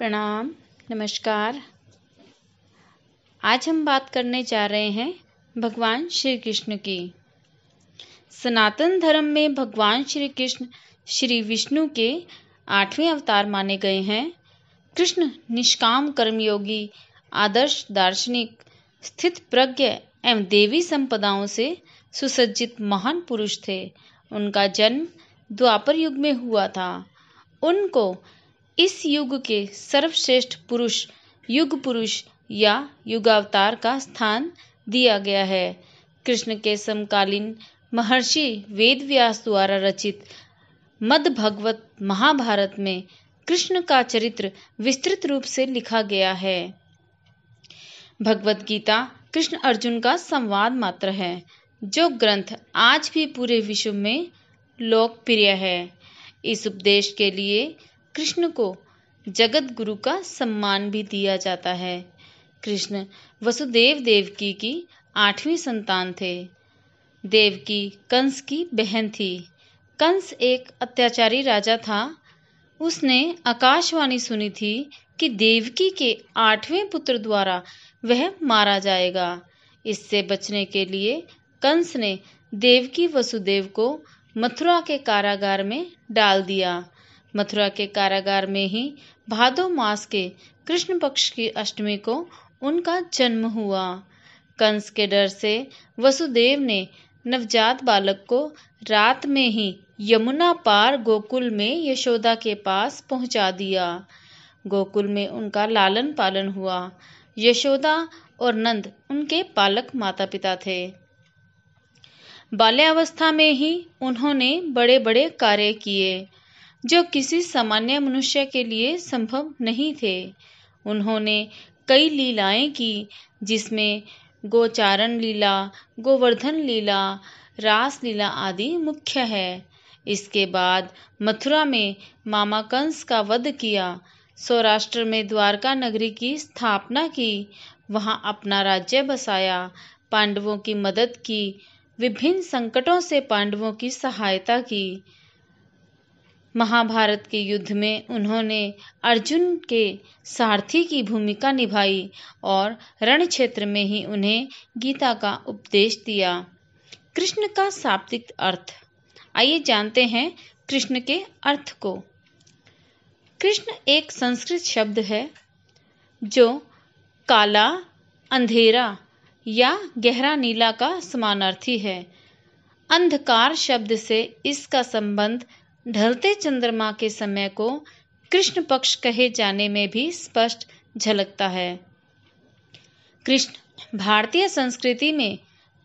प्रणाम, नमस्कार। आज हम बात करने जा रहे हैं भगवान श्री कृष्ण की। सनातन धर्म में भगवान श्री कृष्ण श्री विष्णु के 8वें अवतार माने गए हैं। कृष्ण निष्काम कर्मयोगी, आदर्श दार्शनिक, स्थित प्रज्ञ एवं देवी संपदाओं से सुसज्जित महान पुरुष थे। उनका जन्म द्वापर युग में हुआ था। उनको इस युग के सर्वश्रेष्ठ पुरुष, युग पुरुष या युगावतार का स्थान दिया गया है। कृष्ण के समकालीन महर्षि वेदव्यास द्वारा रचित मद्भागवत महाभारत में कृष्ण का चरित्र विस्तृत रूप से लिखा गया है। भगवत गीता कृष्ण अर्जुन का संवाद मात्र है, जो ग्रंथ आज भी पूरे विश्व में लोकप्रिय है। इस उपदेश के लिए कृष्ण को जगत गुरु का सम्मान भी दिया जाता है। कृष्ण वसुदेव देवकी की 8वीं संतान थे। देवकी कंस की बहन थी। कंस एक अत्याचारी राजा था। उसने आकाशवाणी सुनी थी कि देवकी के 8वें पुत्र द्वारा वह मारा जाएगा। इससे बचने के लिए कंस ने देवकी वसुदेव को मथुरा के कारागार में डाल दिया। मथुरा के कारागार में ही भादो मास के कृष्ण पक्ष की अष्टमी को उनका जन्म हुआ। कंस के डर से वसुदेव ने नवजात बालक को रात में ही यमुना पार गोकुल में यशोदा के पास पहुंचा दिया। गोकुल में उनका लालन पालन हुआ। यशोदा और नंद उनके पालक माता पिता थे। बाल्यावस्था में ही उन्होंने बड़े बड़े कार्य किए, जो किसी सामान्य मनुष्य के लिए संभव नहीं थे। उन्होंने कई लीलाएं की, जिसमें गोचारण लीला, गोवर्धन लीला, रास लीला आदि मुख्य है। इसके बाद मथुरा में मामा कंस का वध किया। सौराष्ट्र में द्वारका नगरी की स्थापना की। वहां अपना राज्य बसाया। पांडवों की मदद की। विभिन्न संकटों से पांडवों की सहायता की। महाभारत के युद्ध में उन्होंने अर्जुन के सारथी की भूमिका निभाई और रण क्षेत्र में ही उन्हें गीता का उपदेश दिया। कृष्ण का शाब्दिक अर्थ। आइए जानते हैं कृष्ण के अर्थ को। कृष्ण एक संस्कृत शब्द है, जो काला, अंधेरा या गहरा नीला का समानार्थी है। अंधकार शब्द से इसका संबंध ढलते चंद्रमा के समय को कृष्ण पक्ष कहे जाने में भी स्पष्ट झलकता है। कृष्ण भारतीय संस्कृति में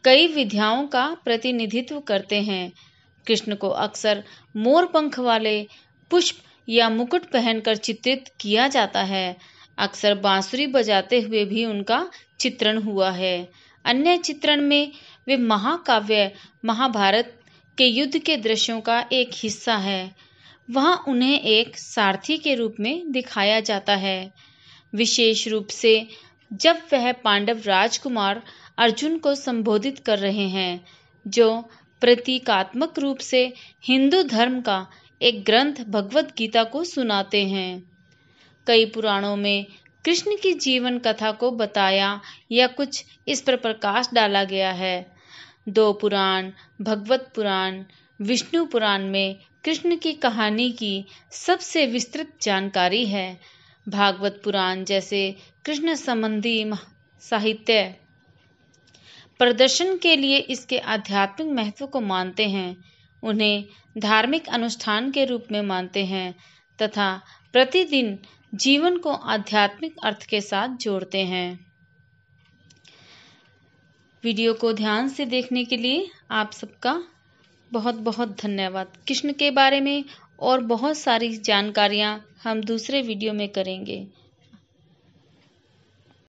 कई विधाओं का प्रतिनिधित्व करते हैं। कृष्ण को अक्सर मोर पंख वाले पुष्प या मुकुट पहनकर चित्रित किया जाता है। अक्सर बांसुरी बजाते हुए भी उनका चित्रण हुआ है। अन्य चित्रण में वे महाकाव्य महाभारत के युद्ध के दृश्यों का एक हिस्सा है। वहां उन्हें एक सारथी के रूप में दिखाया जाता है, विशेष रूप से जब वह पांडव राजकुमार अर्जुन को संबोधित कर रहे हैं, जो प्रतीकात्मक रूप से हिंदू धर्म का एक ग्रंथ भगवत गीता को सुनाते हैं। कई पुराणों में कृष्ण की जीवन कथा को बताया या कुछ इस पर प्रकाश डाला गया है। 2 पुराण, भगवत पुराण, विष्णु पुराण में कृष्ण की कहानी की सबसे विस्तृत जानकारी है। भागवत पुराण जैसे कृष्ण संबंधी साहित्य प्रदर्शन के लिए इसके आध्यात्मिक महत्व को मानते हैं, उन्हें धार्मिक अनुष्ठान के रूप में मानते हैं तथा प्रतिदिन जीवन को आध्यात्मिक अर्थ के साथ जोड़ते हैं। वीडियो को ध्यान से देखने के लिए आप सबका बहुत बहुत धन्यवाद। कृष्ण के बारे में और बहुत सारी जानकारियाँ हम दूसरे वीडियो में करेंगे।